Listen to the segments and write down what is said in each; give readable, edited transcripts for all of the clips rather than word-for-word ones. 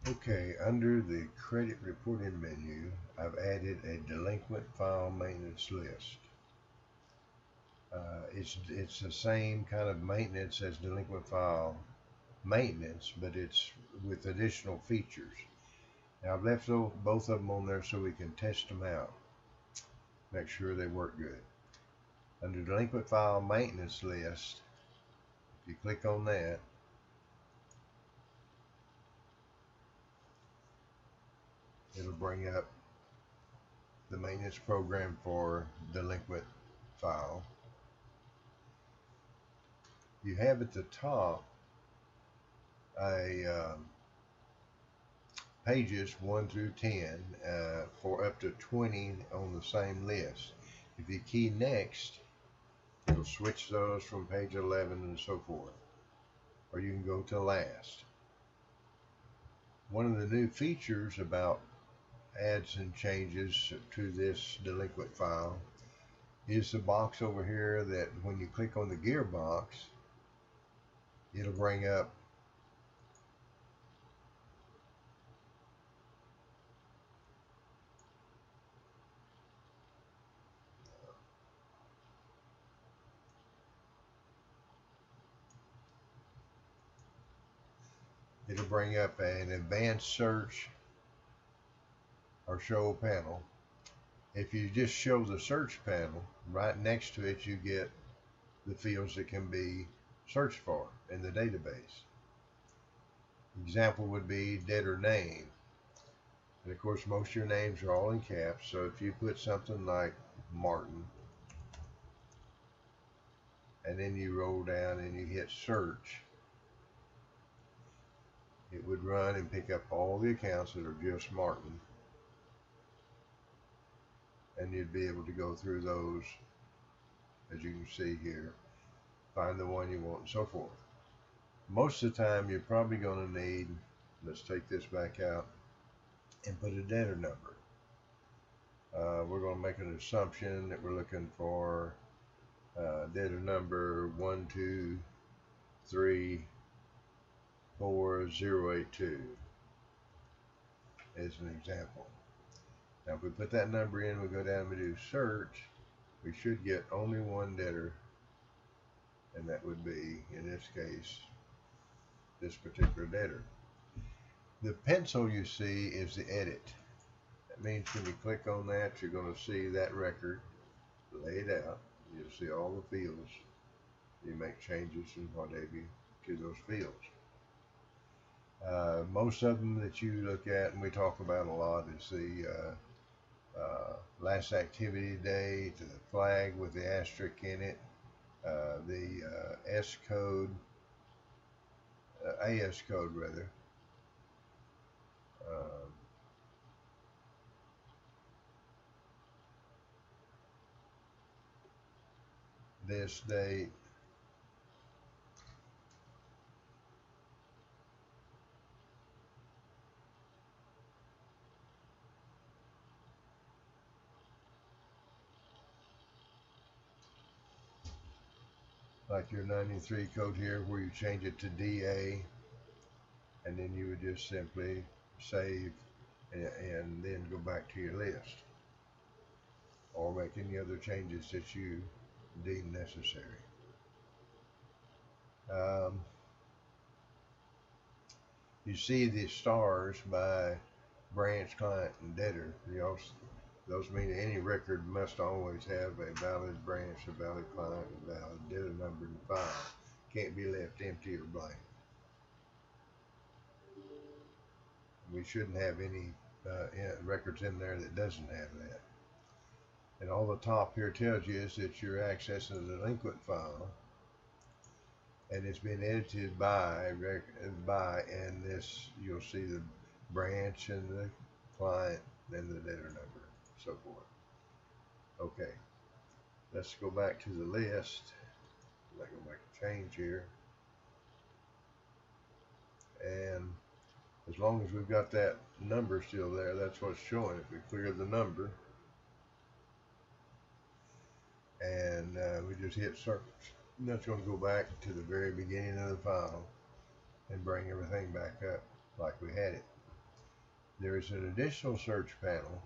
Okay, under the credit reporting menu, I've added a delinquent file maintenance list. It's the same kind of maintenance as delinquent file maintenance, but it's with additional features. Now I've left both of them on there so we can test them out, make sure they work good. Under delinquent file maintenance list, if you click on that, it'll bring up the maintenance program for delinquent file. You have at the top a pages 1 through 10 for up to 20 on the same list. If you key next, it'll switch those from page 11 and so forth, or you can go to last. One of the new features about adds and changes to this delinquent file is the box over here that when you click on the gearbox, it'll bring up an advanced search or show panel. If you just show the search panel, right next to it you get the fields that can be searched for in the database. Example would be debtor name. And of course most of your names are all in caps, so if you put something like Martin and then you roll down and you hit search, it would run and pick up all the accounts that are just Martin, and you'd be able to go through those as you can see here, find the one you want and so forth. Most of the time you're probably going to need, let's take this back out and put a debtor number. We're going to make an assumption that we're looking for debtor number 1234082 as an example. Now if we put that number in, we go down and we do search, we should get only one debtor, and that would be, in this case, this particular debtor. The pencil you see is the edit. That means when you click on that, you're going to see that record laid out. You'll see all the fields. You make changes and whatever to those fields. Most of them that you look at and we talk about a lot is the last activity date, the flag with the asterisk in it, the S code, AS code rather. This date, like your 93 code here where you change it to DA, and then you would just simply save and then go back to your list or make any other changes that you deem necessary. You see the stars by branch, client, and debtor. Those mean any record must always have a valid branch, a valid client, a valid debtor number in the file. Can't be left empty or blank. We shouldn't have any records in there that doesn't have that. And all the top here tells you is that you're accessing a delinquent file, and it's been edited by, and this, you'll see the branch and the client and the debtor number, so forth. Okay, let's go back to the list. I'm going to make a change here, and as long as we've got that number still there, that's what's showing. If we clear the number and we just hit search, and that's going to go back to the very beginning of the file and bring everything back up like we had it. There is an additional search panel.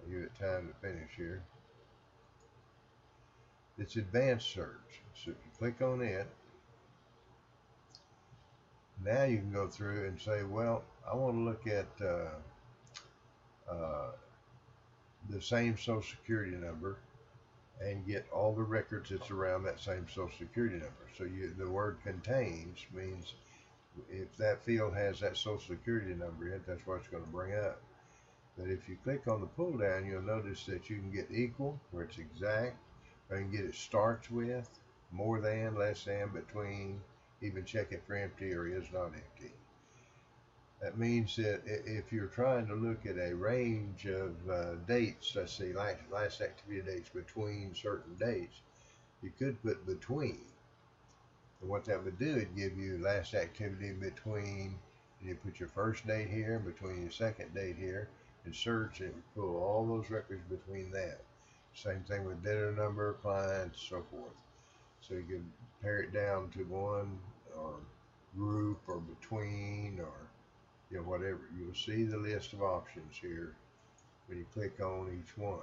I'll give it time to finish here. It's advanced search. So if you click on it, now you can go through and say, well, I want to look at the same social security number and get all the records that's around that same social security number. So the word contains means if that field has that social security number in it, that's what it's going to bring up. But if you click on the pull down, you'll notice that you can get equal, where it's exact, or you can get it starts with, more than, less than, between, even check it for empty or is not empty. That means that if you're trying to look at a range of dates, let's say last activity dates between certain dates, you could put between. And what that would do, it'd give you last activity between, and you put your first date here, between your second date here, and search and pull all those records between that. Same thing with debtor number, clients, so forth. So you can pare it down to one, or group, or between, or whatever. You'll see the list of options here when you click on each one.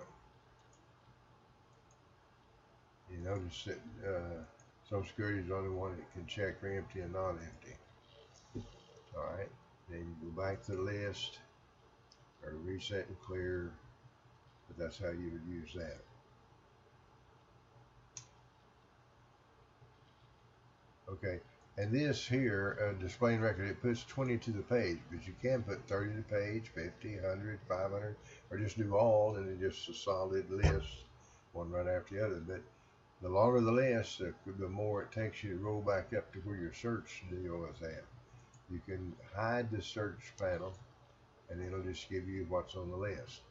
You notice that Social Security is the only one that can check for empty and not empty. All right, then you go back to the list, or reset and clear, but that's how you would use that. Okay, and this here, displaying record, it puts 20 to the page, but you can put 30 to the page, 50, 100, 500, or just do all, and it's just a solid list, one right after the other. But the longer the list, the more it takes you to roll back up to where your search deal is at. You can hide the search panel, and it'll just give you what's on the list.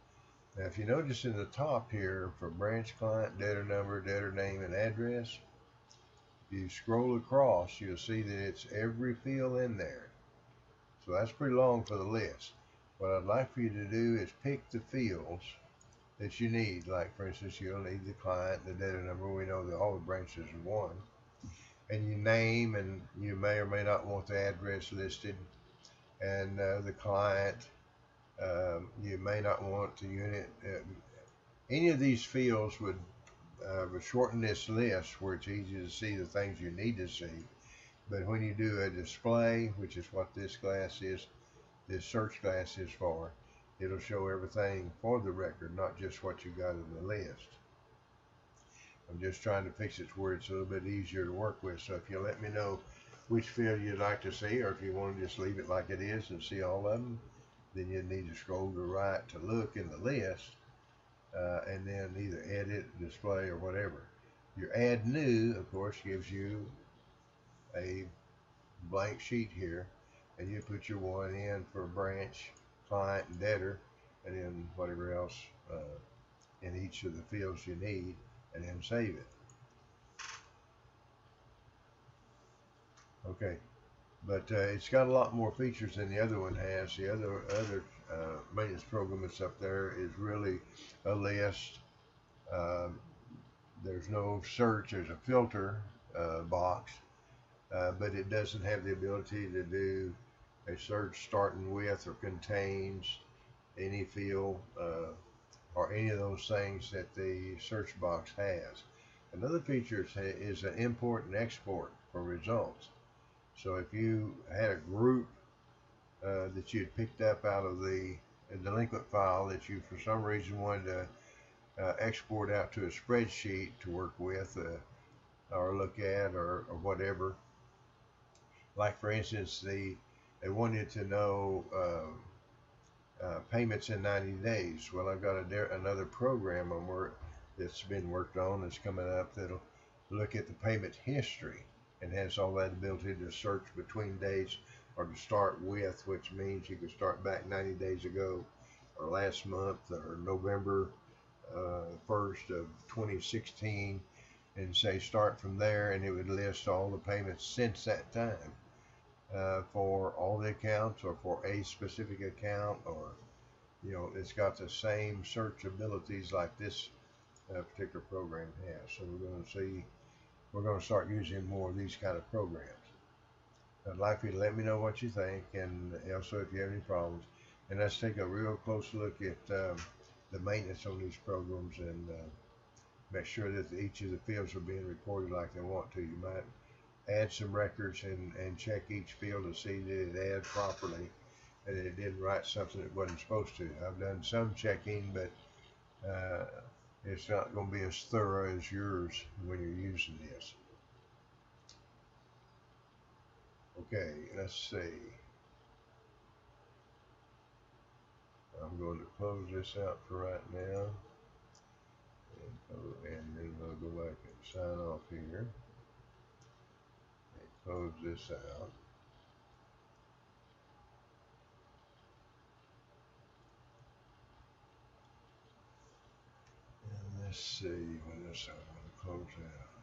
Now, if you notice in the top here, for branch client, debtor number, debtor name, and address, if you scroll across, you'll see that it's every field in there. So that's pretty long for the list. What I'd like for you to do is pick the fields that you need. Like, for instance, you'll need the client, the debtor number. We know that all the branches are one. And you name, and you may or may not want the address listed. And the client, you may not want the unit. Any of these fields would shorten this list where it's easy to see the things you need to see. But when you do a display, which is what this glass is, this search glass is for, it'll show everything for the record, not just what you got in the list. I'm just trying to fix it where it's a little bit easier to work with. So if you let me know which field you'd like to see, or if you want to just leave it like it is and see all of them, then you need to scroll to the right to look in the list, and then either edit, display, or whatever. Your add new, of course, gives you a blank sheet here, and you put your one in for branch, client, and debtor, and then whatever else in each of the fields you need, and then save it. Okay, but it's got a lot more features than the other one has. The other maintenance program that's up there is really a list. There's no search. There's a filter box, but it doesn't have the ability to do a search starting with or contains any field or any of those things that the search box has. Another feature is an import and export for results. So if you had a group that you had picked up out of the delinquent file that you for some reason wanted to export out to a spreadsheet to work with or look at or whatever. Like, for instance, they wanted to know payments in 90 days. Well, I've got another program that's been worked on that's coming up that'll look at the payment history and has all that ability to search between dates or to start with, which means you can start back 90 days ago or last month or November 1st of 2016 and say start from there, and it would list all the payments since that time for all the accounts or for a specific account, or it's got the same search abilities like this particular program has. So we're going to start using more of these kind of programs. I'd like for you to let me know what you think, and also if you have any problems. And let's take a real close look at the maintenance on these programs and make sure that each of the fields are being recorded like they want to. You might add some records and check each field to see that it adds properly and it didn't write something it wasn't supposed to. I've done some checking, but it's not going to be as thorough as yours when you're using this. Okay, let's see. I'm going to close this out for right now, and then we'll go back and sign off here and close this out. And let's see when this I'm going to close out.